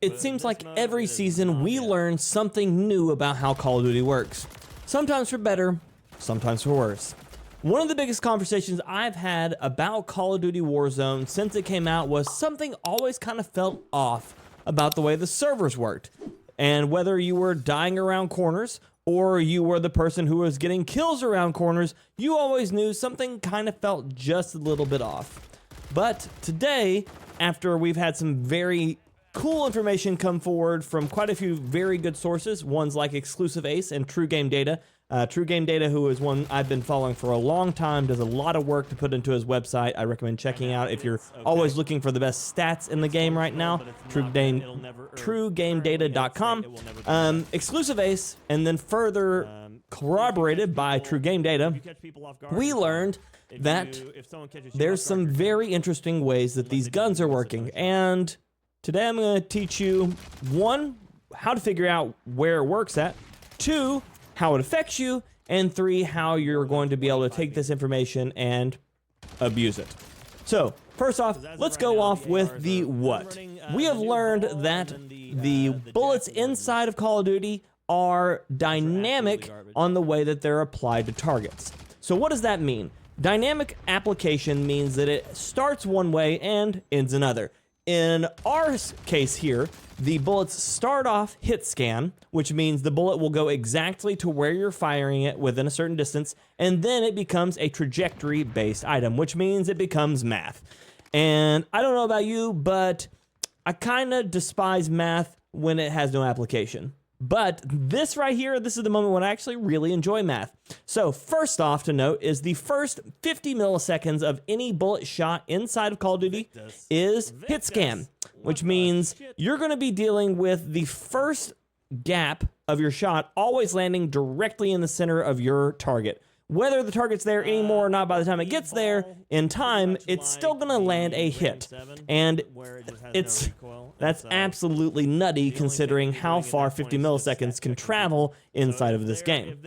It seems like every season we learn something new about how Call of Duty works. Sometimes for better, sometimes for worse. One of the biggest conversations I've had about Call of Duty Warzone since it came out was something always kind of felt off about the way the servers worked. And whether you were dying around corners or you were the person who was getting kills around corners, you always knew something kind of felt just a little bit off. But today, after we've had some very cool information come forward from quite a few very good sources, ones like Exclusive Ace and True Game Data. True Game Data, who is one I've been following for a long time, does a lot of work to put into his website. I recommend checking out if you're always looking for the best stats in the game right now. TrueGameData.com. Exclusive Ace, and then further corroborated by True Game Data, we learned that there's some very interesting ways that these guns are working. And today I'm going to teach you, 1, how to figure out where it works at, 2, how it affects you, and 3, how you're going to be able to take this information and abuse it. So, first off, let's go off with the what. We have learned that the bullets inside of Call of Duty are dynamic on the way that they're applied to targets. So what does that mean? Dynamic application means that it starts one way and ends another. In our case here, the bullets start off hit scan, which means the bullet will go exactly to where you're firing it within a certain distance, and then it becomes a trajectory-based item, which means it becomes math. And I don't know about you, but I kind of despise math when it has no application. But this right here, this is the moment when I actually really enjoy math. So first off to note is the first 50 milliseconds of any bullet shot inside of Call of Duty is hit scan, which means you're going to be dealing with the first gap of your shot always landing directly in the center of your target. Whether the target's there anymore or not, by the time it gets there in time, it's still going to land a hit. And that's absolutely nutty considering how far 50 milliseconds can travel inside of this game.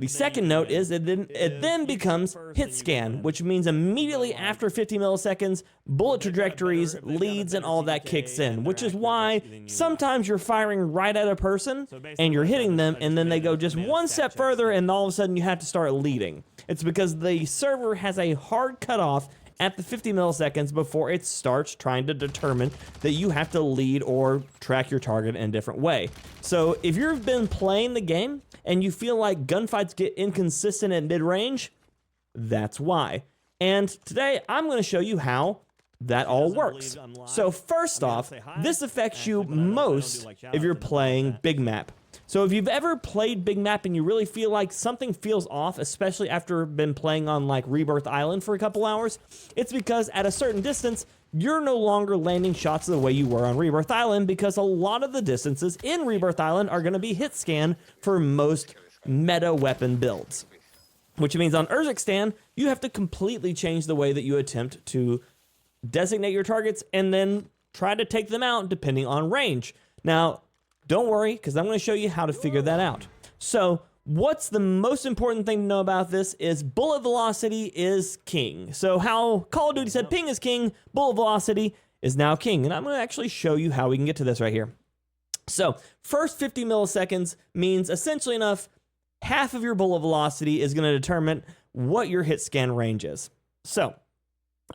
The second note is it then becomes hit scan, which means immediately after 50 milliseconds, bullet trajectories, leads, and all of that kicks in, which is why sometimes you're firing right at a person and you're hitting them, and then they go just one step further and all of a sudden you have to start leading. It's because the server has a hard cutoff at the 50 milliseconds before it starts trying to determine that you have to lead or track your target in a different way. So if you've been playing the game and you feel like gunfights get inconsistent at mid-range, that's why. And today I'm going to show you how that all works. So first off, this affects you most if you're playing big map. So if you've ever played big map and you really feel like something feels off, especially after been playing on like Rebirth Island for a couple hours, it's because at a certain distance, you're no longer landing shots the way you were on Rebirth Island, because a lot of the distances in Rebirth Island are going to be hit scan for most meta weapon builds. Which means on Urzikstan, you have to completely change the way that you attempt to designate your targets and then try to take them out depending on range. Now, don't worry, because I'm going to show you how to figure that out. So what's the most important thing to know about this is bullet velocity is king. So how Call of Duty said ping is king, bullet velocity is now king. And I'm going to actually show you how we can get to this right here. So first 50 milliseconds means essentially enough, half of your bullet velocity is going to determine what your hit scan range is. So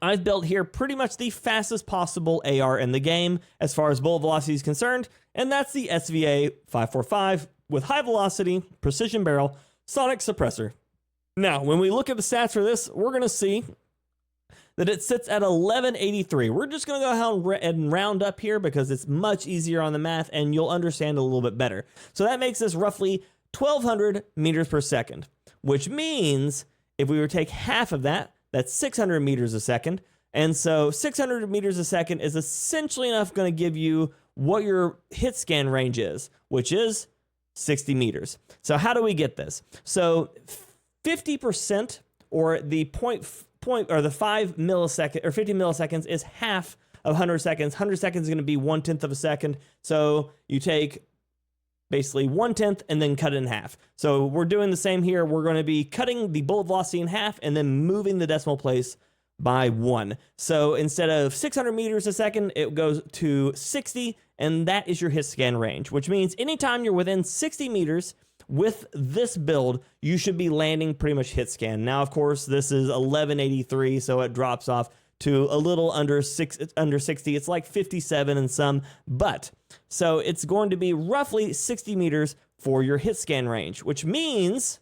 I've built here pretty much the fastest possible AR in the game as far as bullet velocity is concerned, and that's the SVA 545 with high velocity, precision barrel, sonic suppressor. Now, when we look at the stats for this, we're going to see that it sits at 1183. We're just going to go ahead and round up here because it's much easier on the math and you'll understand a little bit better. So that makes this roughly 1200 meters per second, which means if we were to take half of that, that's 600 meters a second. And so 600 meters a second is essentially enough going to give you what your hit scan range is, which is 60 meters. So how do we get this? So 50% or the the 5 millisecond or 50 milliseconds is half of 100 seconds. 100 seconds is going to be 1/10 of a second. So you take basically 1/10 and then cut it in half. So we're doing the same here. We're going to be cutting the bullet velocity in half and then moving the decimal place by 1. So instead of 600 meters a second, it goes to 60, and that is your hit scan range, which means anytime you're within 60 meters with this build, you should be landing pretty much hit scan. Now, of course, this is 1183, so it drops off to a little under 60. It's like 57 and some, but so it's going to be roughly 60 meters for your hit scan range, which means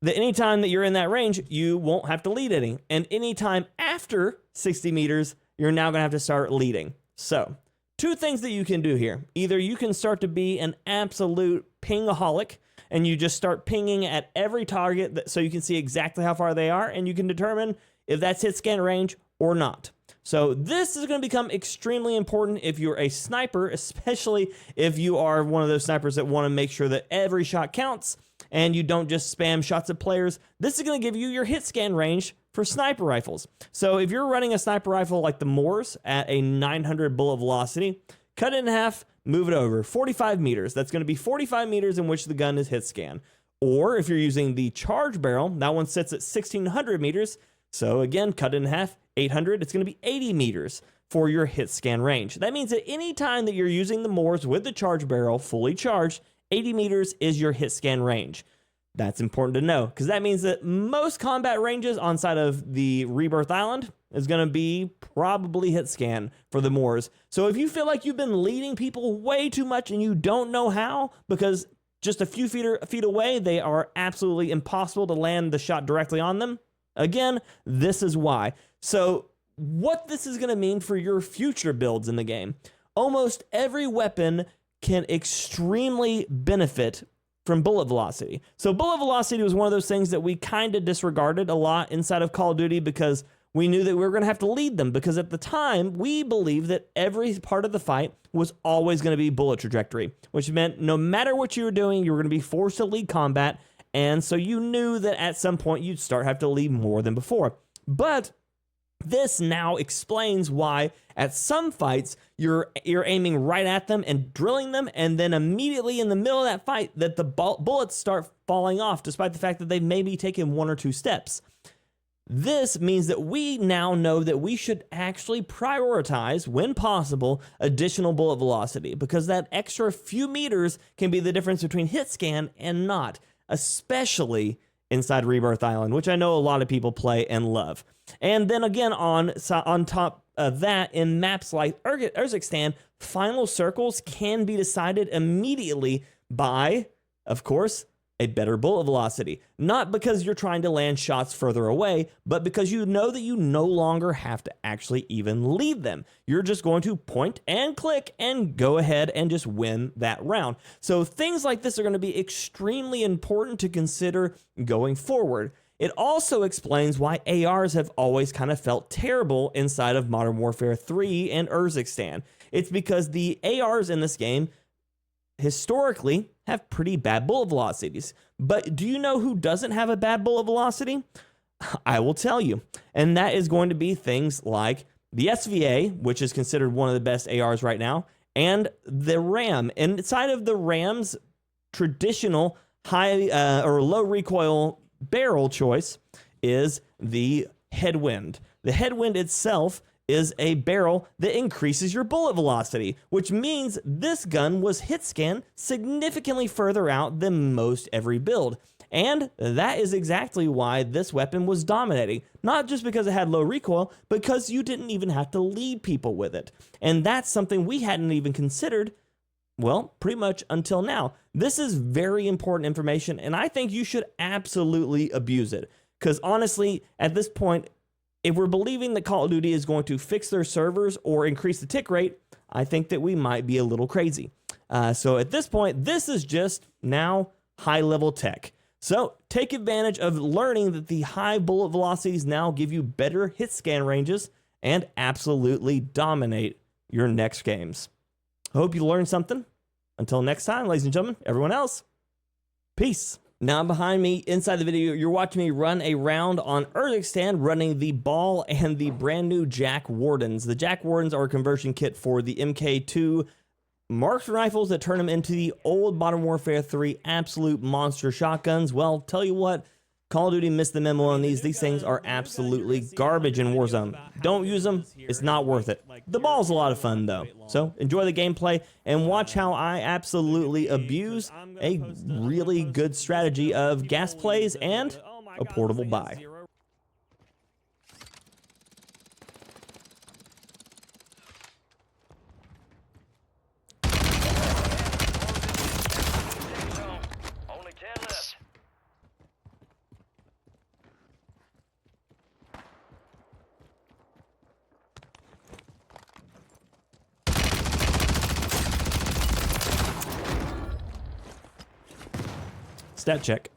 that anytime that you're in that range, you won't have to lead any. And anytime after 60 meters, you're now going to have to start leading. So, two things that you can do here. Either you can start to be an absolute pingaholic, and you just start pinging at every target so you can see exactly how far they are, and you can determine if that's hit scan range or not. So this is going to become extremely important if you're a sniper, especially if you are one of those snipers that want to make sure that every shot counts and you don't just spam shots at players. This is going to give you your hit scan range for sniper rifles. So if you're running a sniper rifle like the Moors at a 900 bullet velocity, cut it in half, move it over 45 meters. That's going to be 45 meters in which the gun is hit scan. Or if you're using the charge barrel, that one sits at 1600 meters. So again, cut it in half, 800, it's going to be 80 meters for your hit scan range. That means that any time that you're using the Moors with the charge barrel fully charged, 80 meters is your hit scan range. That's important to know, because that means that most combat ranges on side of the Rebirth Island is going to be probably hit scan for the Moors. So if you feel like you've been leading people way too much and you don't know how, because just a few feet away, they are absolutely impossible to land the shot directly on them, again, this is why. So what this is going to mean for your future builds in the game, almost every weapon can extremely benefit from bullet velocity. So bullet velocity was one of those things that we kind of disregarded a lot inside of Call of Duty because we knew that we were going to have to lead them, because at the time we believed that every part of the fight was always going to be bullet trajectory, which meant no matter what you were doing, you were going to be forced to lead combat. And so you knew that at some point you'd start have to lead more than before. But this now explains why at some fights you're aiming right at them and drilling them, and then immediately in the middle of that fight that the bullets start falling off despite the fact that they've maybe taken 1 or 2 steps. This means that we now know that we should actually prioritize, when possible, additional bullet velocity, because that extra few meters can be the difference between hit scan and not, especially inside Rebirth Island, which I know a lot of people play and love. And then again, on top of that, in maps like Urzikstan, final circles can be decided immediately by, of course, a better bullet velocity. Not because you're trying to land shots further away, but because you know that you no longer have to actually even lead them. You're just going to point and click and go ahead and just win that round. So things like this are going to be extremely important to consider going forward. It also explains why ARs have always kind of felt terrible inside of Modern Warfare 3 and Urzikstan. It's because the ARs in this game historically have pretty bad bullet velocities. But do you know who doesn't have a bad bullet velocity? I will tell you. And that is going to be things like the SVA, which is considered one of the best ARs right now, and the RAM. Inside of the RAM's traditional high or low recoil barrel choice is the Headwind. The Headwind itself is a barrel that increases your bullet velocity, which means this gun was hit scan significantly further out than most every build. And that is exactly why this weapon was dominating. Not just because it had low recoil, because you didn't even have to lead people with it. And that's something we hadn't even considered, well, pretty much until now. This is very important information, and I think you should absolutely abuse it. Because honestly, at this point, if we're believing that Call of Duty is going to fix their servers or increase the tick rate, I think that we might be a little crazy. So at this point, this is just now high-level tech. So take advantage of learning that the high bullet velocities now give you better hit scan ranges and absolutely dominate your next games. I hope you learned something. Until next time, ladies and gentlemen, everyone else, peace. Now behind me, inside the video, you're watching me run a round on Urzikstan running the Ball and the brand new Jack Wardens. The Jack Wardens are a conversion kit for the MK2 marksman rifles that turn them into the old Modern Warfare 3 absolute monster shotguns. Well, tell you what, Call of Duty missed the memo on these. These things are absolutely garbage in Warzone. Don't use them. It's not worth it. The ball's a lot of fun, though. So enjoy the gameplay and watch how I absolutely abuse a really good strategy of gas plays and a portable buy. Stat check.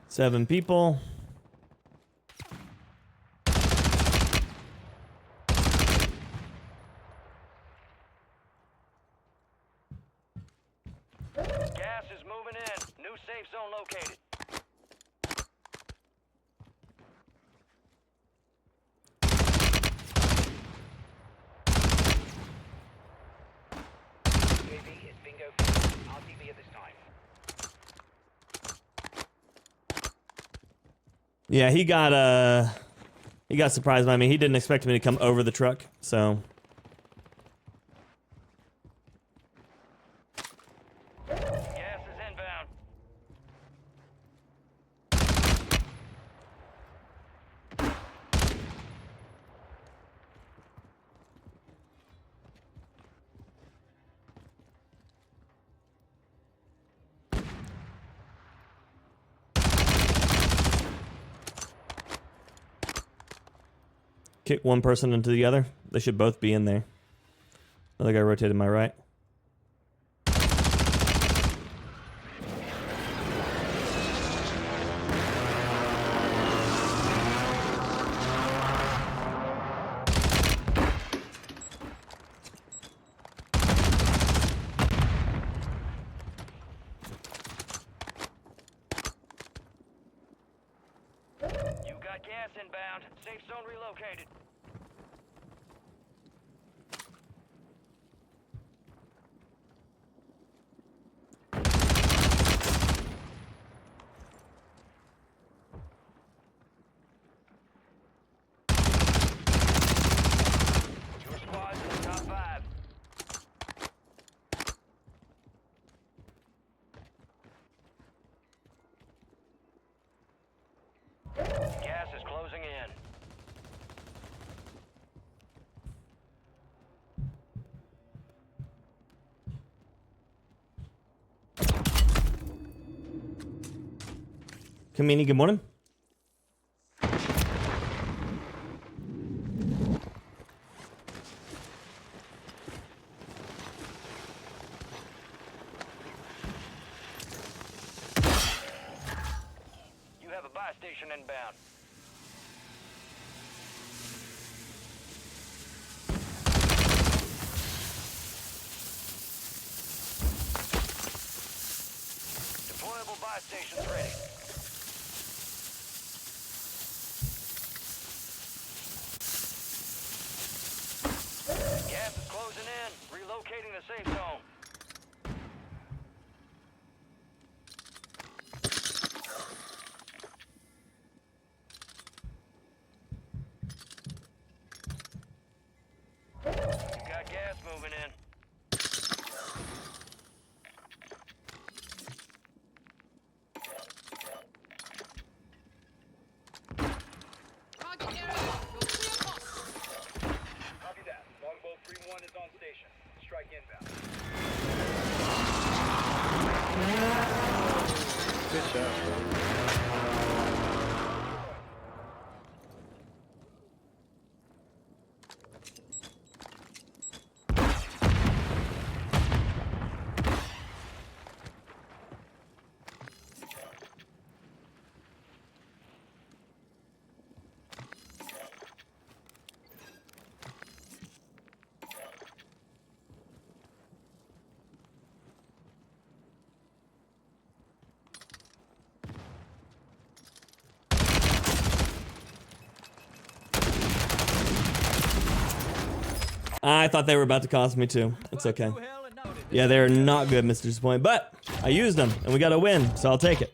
Seven people. Gas is moving in. New safe zone located. UAV is bingo for RTV at this time. Yeah, he got surprised by me. He didn't expect me to come over the truck, so. Gas is inbound. Kick one person into the other. They should both be in there. Another guy rotated my right. You got gas inbound. Safe zone relocated. Your squad's in the top 5. Gas is closing in. Kamini, good morning. You have a buy station inbound. Deployable buy stations ready. Gas is closing in. Relocating the safe zone. You got gas moving in. Target area locked. You're clear boss. Copy that. Longbow 3-1 is on station. Strike inbound. Good shot. I thought they were about to cost me too. It's okay. Yeah, they're not good, Mr. Disappoint, but I used them, and we got a win, so I'll take it.